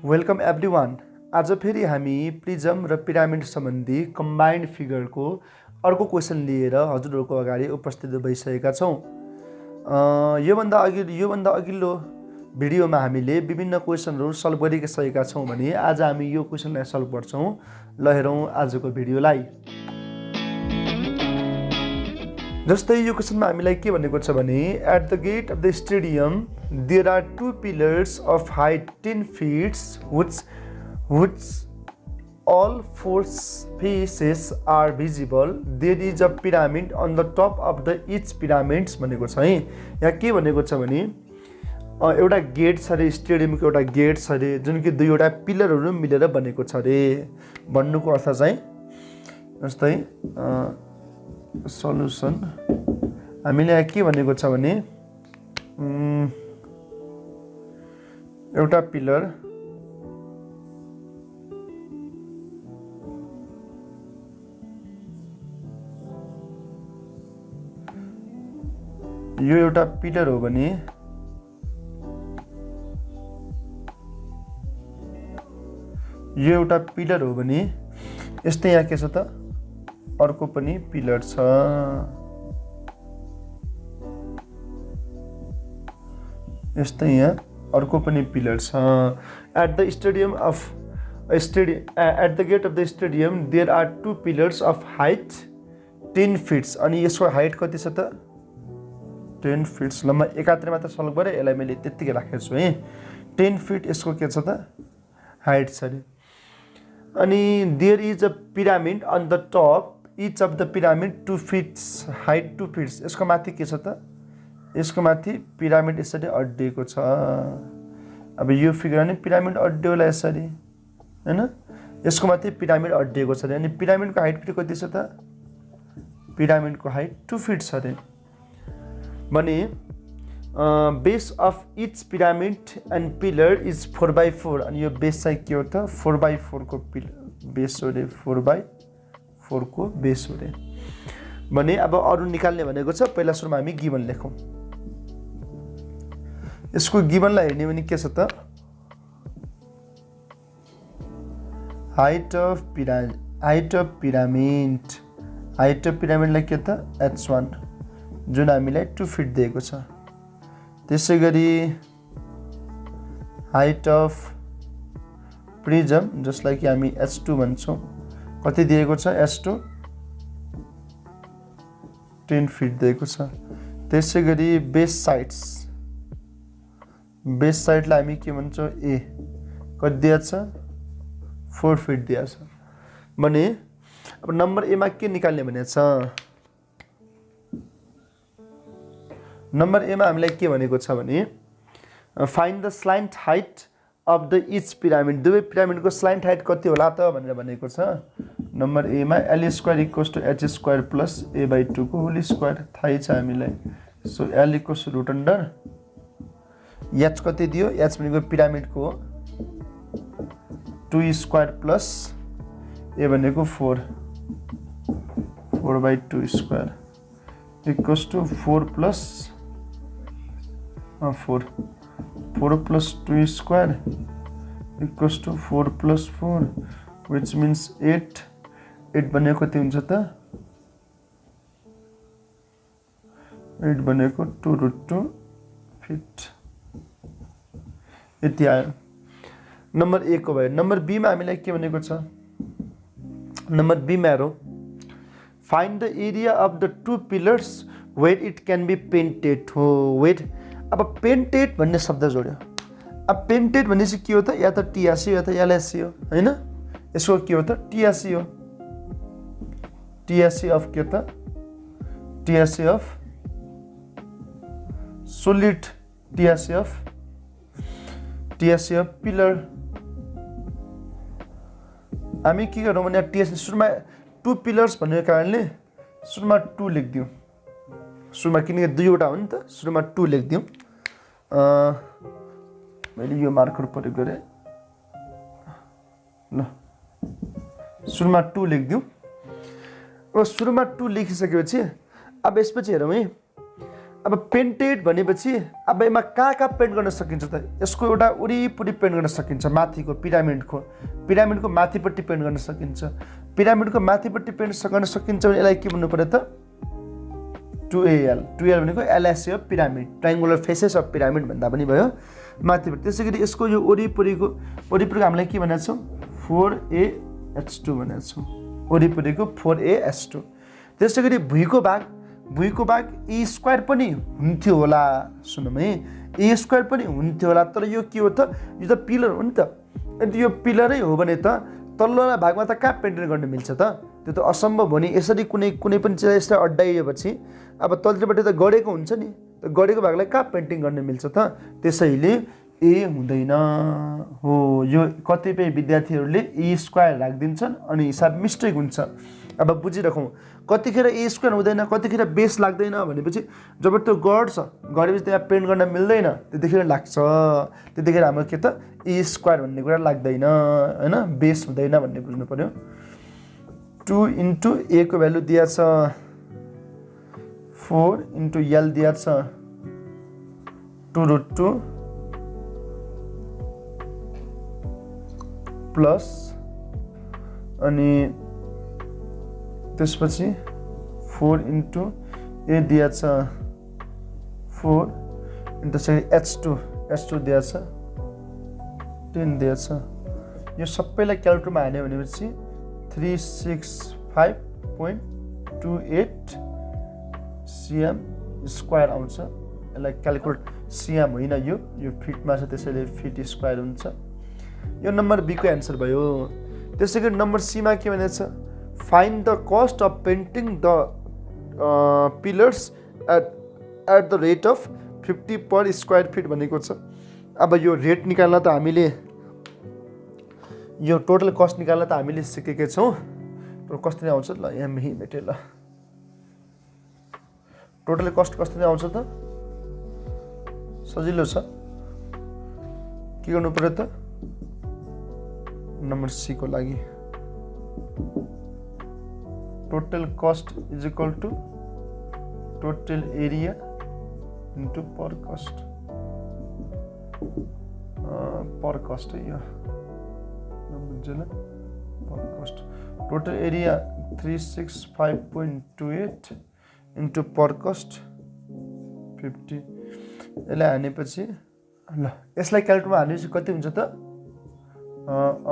Welcome everyone. आज फेरि हामी प्रिजम र पिरामिड सम्बन्धी कम्बाइन्ड फिगरको अर्को क्वेसन लिएर हजुरहरूको अगाडि उपस्थित भइसकेका छौँ। योभन्दा अघिल्लो भिडियोमा हामीले विभिन्न क्वेसनहरू सल्भ गरिसकेका छौँ भने आज हामी यो क्वेसनलाई सल्भ गर्छौँ। ल हेरौँ आजको भिडियोलाई। जस्तै यो क्वेसनमा हामीलाई के भनेको छ भने at the gate of the stadium there are two pillars of height 10 feet which all four faces are visible. There is a pyramid on the top of the each pyramids भनेको छ है। यहाँ के भनेको छ भने एउटा गेट छ रे, स्टेडियमको एउटा गेट छ रे जुन कि दुईवटा पिलरहरू मिलेर बनेको छ रे भन्नुको अर्थ चाहिँ जस्तै सल्युसन हामीले यहाँ के भनेको छ भने एउटा पिलर यो एउटा पिलर हो भने यस्तै यहाँ के छ त अर्को पनि पिलर छ। यस्तै यहाँ अर्को पनि पिलर छ। At the gate of the stadium there are two pillars of height 10 feet अनि यसको हाइट कति छ त 10 feet। ल म एकातिर मात्र सल्भ गरेँ, यसलाई मैले त्यत्तिकै राखेको छु है। 10 feet यसको के छ त हाइट छ अरे। अनि there is a pyramid on the top each of the pyramid 2 feet height 2 feet। यसको माथि के छ त यसको माथि पिरामिड यसरी अड्डिएको छ। अब यो फिगर नि पिरामिड अड्डियो होला यसरी हैन, यसको माथि पिरामिड अड्डिएको छ अनि पिरामिडको हाइट फेरि कति छ त पिरामिडको हाइट 2 feet छ रे भने base of each pyramid and pillar is 4x4 अनि यो बेस चाहिँ के हो त 4x4 को पिलर बेस हो रे 4x4 को बेस हो रे भने अब अरु निकाल्ने भनेको छ। पहिला सुरुमा हामी गिवन लेखौं। यसको गिवनलाई हेर्ने भने के छ त हाइट अफ पिरामिडलाई के त h1 जुन हामीलाई 2 feet दिएको छ। त्यसैगरी हाइट अफ प्रिजम जसलाई कि हामी h2 भन्छौं कति दिएको छ h2 10 feet दिएको छ। त्यसैगरी बेस साइडलाई हामी के भन्छौं a कति दिएको छ 4 feet दिएको छ भने अब नम्बर a मा के निकाल्ने भनेको छ। नम्बर a मा हामीलाई के भनेको छ भने find the slant height of the each pyramid. दुवै पिरामिडको स्लान्ट हाइट कति होला त भनेर भनेको छ। नम्बर a मा l² = h² + a/2 को होल स्क्वायर थाहै छ हामीलाई। So l = root under h कति दियो h भनेको पिरामिडको 2² + a भनेको 4 4/2 स्क्वायर = 4 + 4 + 2 स्क्वायर = 4 + 4 which means 8 भनेको कति हुन्छ त 8 भनेको 2√2 फिट यति आयो। नम्बर a को भयो। नम्बर b मा हामीलाई के भनेको छ। नम्बर b मा हेरौँ find the area of the two pillars where it can be painted हो। वेयर अब पेन्टेड भन्ने शब्द जोड्यो। अब पेन्टेड भनेपछि के हो त या त टिआसी या त एलएसी हो हैन। यसको के हो त टिआसी हो। टिआसी अफ के त टिआसी अफ सोलिड टिआसी अफ पिलर। हामी के गरौँ भने टिआसी सुरुमा 2 पिलर्स भनेको कारणले सुरुमा 2 लेख्दियौँ। सुरुमा किनकि दुईवटा हो नि त सुरुमा 2 लेख्दियौँ। मैले यो मार्कर प्रयोग गरेँ। ल सुरुमा 2 लेख्दियौँ। अब सुरुमा 2 लेखिसकेपछि अब यसपछि हेरौँ है अब पेन्टेड भनेपछि अब यसमा कहाँ पेन्ट गर्न सकिन्छ त यसको एउटा वरिपरि पेन्ट गर्न सकिन्छ माथिको पिरामिडको माथिपट्टि पेन्ट गर्न सकिन्छ पिरामिडको माथिपट्टि पेन्ट गर्न सकिन्छ भने यसलाई के भन्नु पर्यो त 2AL भनेको LSA of pyramid triangular faces of pyramid भन्दा पनि भयो माथिपट्टि त्यसै गरी यसको यो वरिपरिको हामीलाई के भनेको छौँ 4AH2 भनेको छौँ वरिपरिको 4AH2 त्यसै गरी भुइँको भाग ए स्क्वायर पनि हुन्थ्यो होला सुनौँ है ए स्क्वायर पनि हुन्थ्यो होला तर यो के हो त यो त पिलर हो नि त यदि यो पिलरै हो भने त तल्लो भागमा त कहाँ पेन्टिङ गर्न मिल्छ त त्यो त असम्भव हो नि यसरी कुनै पनि चिज यसलाई अड्डाइएपछि अब तल्लोपट्टि त गढेको हुन्छ नि त गढेको भागलाई कहाँ पेन्टिङ गर्न मिल्छ त त्यसैले ए हुँदैन हो यो कतिपय विद्यार्थीहरूले ए स्क्वायर राखिदिन्छन् अनि हिसाब मिस्टेक हुन्छ अब बुझिराखौँ कतिखेर ए स्क्वायर हुँदैन कतिखेर बेस लाग्दैन भनेपछि जब त्यो गढेपछि त्यहाँ पेन्ट गर्न मिल्दैन त्यतिखेर लाग्छ त्यतिखेर हाम्रो के त ए स्क्वायर भन्ने कुरा लाग्दैन हैन बेस हुँदैन भन्ने बुझ्नु पर्यो 2 इन्टु ए को भ्यालु दिएको छ 4 इन्टु एल दिएको छ 2√2 प्लस अनि त्यसपछि 4 इन्टु ए दिएको छ 4 इन्टु H2 दिएको छ 10 दिएको छ यो सबैलाई क्याल्कुलेटरमा हाल्यो भनेपछि 365.28 cm स्क्वायर आउँछ यसलाई क्याल्कुलेट cm होइन यो फिटमा छ त्यसैले फिट स्क्वायर हुन्छ यो नम्बर बी को एन्सर भयो त्यसै गरी नम्बर सी मा के भनेको छ find the cost of painting the pillars at the rate of 50 per square feet भनेको छ अब यो रेट निकाल्न त हामीले यो टोटल कस्ट निकाल्न त हामीले सिकेकै छौँ तर कसरी आउँछ ल यहाँ मेही भेटे ल टोटल कस्ट कसरी आउँछ त सजिलो छ के गर्नु पर्यो त नम्बर सी को लागि total cost is equal to total area into per cost है यो per cost total area 365.28 into per cost 50 यसलाई हानेपछि ल यसलाई क्याल्कुलेटरमा हानेपछि कति हुन्छ त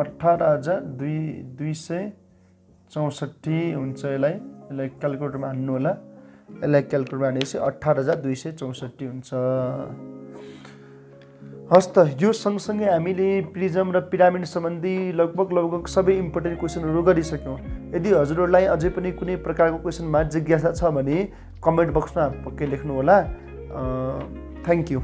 18,264 हुन्छ यसलाई क्याल्कुलेटरमा हान्नु होला यसलाई क्याल्कुलेटरमा हानेपछि 18,264 हुन्छ हस् त यो सँगसँगै हामीले प्रिजम र पिरामिड सम्बन्धी लगभग सबै इम्पोर्टेन्ट क्वेसनहरू गरिसक्यौँ यदि हजुरहरूलाई अझै पनि कुनै प्रकारको क्वेसनमा जिज्ञासा छ भने कमेन्ट बक्समा पक्कै लेख्नु होला थ्याङ्क यू